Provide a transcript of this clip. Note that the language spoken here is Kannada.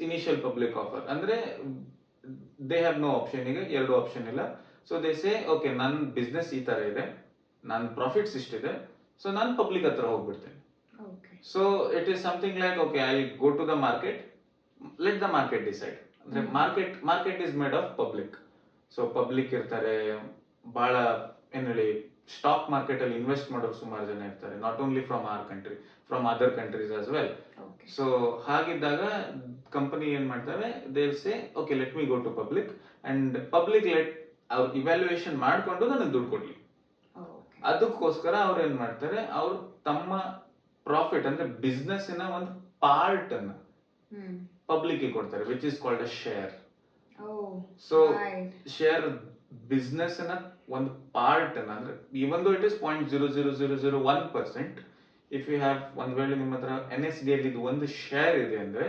ಇನಿಷಿಯಲ್ ಪಬ್ಲಿಕ್ ಆಫರ್ ಅಂದ್ರೆ ದೇ ಹ್ಯಾವ್ ನೋ ಆಪ್ಷನ್. ಈಗ ಎರಡು ಆಪ್ಷನ್ ಇಲ್ಲ. ಸೊ ದೇ ಸೇ ಓಕೆ ನನ್ನ ಬಿಸ್ನೆಸ್ ಈ ತರ ಇದೆ, ನನ್ನ ಪ್ರಾಫಿಟ್ಸ್ ಇಷ್ಟಿದೆ, ಸೊ ನಾನು ಪಬ್ಲಿಕ್ ಹತ್ರ ಹೋಗ್ಬಿಡ್ತೇನೆ. So it is something like okay I go to the market, let the market decide. ಅಂದ್ರೆ market is made of public. So public ಇರ್ತಾರೆ, ಬಹಳ ಏನ್ ಹೇಳಿ ಸ್ಟಾಕ್ ಮಾರ್ಕೆಟ್ ಅಲ್ಲಿ ಇನ್ವೆಸ್ಟ್ ಮಾಡೋರು ಸುಮಾರು ಜನ ಇರ್ತಾರೆ, not only from our country, from other countries as well. So ಹಾಗಿದ್ದಾಗ ಕಂಪನಿ ಏನ್ ಮಾಡ್ತವೆ, they say okay let me go to public and public let ಅವ್ರು ಇವ್ಯಾಲ್ಯೂಯೇಷನ್ ಮಾಡ್ಕೊಂಡು ನನಗೆ ದುಡ್ಡು ಕೊಡ್ಲಿ. ಅದಕ್ಕೋಸ್ಕರ ಅವ್ರು ಏನ್ ಮಾಡ್ತಾರೆ, ಅವ್ರು ತಮ್ಮ ಪ್ರಾಫಿಟ್ ಅಂದ್ರೆ ಬಿಸ್ನೆಸ್ ನ ಒಂದು ಪಾರ್ಟ್ ಅನ್ನ ಪಬ್ಲಿಕ್ ಕೊಡ್ತಾರೆ, which is called a share. So share business ನ ಒಂದು ಪಾರ್ಟ್ ಅನ್ನ, ಅಂದ್ರೆ even though it is 0.00001%, if you have ಒಂದ್ ವೇಳೆ ನಿಮ್ಮ ಹತ್ರ NSD ಅಲ್ಲಿ ಒಂದು ಶೇರ್ ಇದೆ ಅಂದ್ರೆ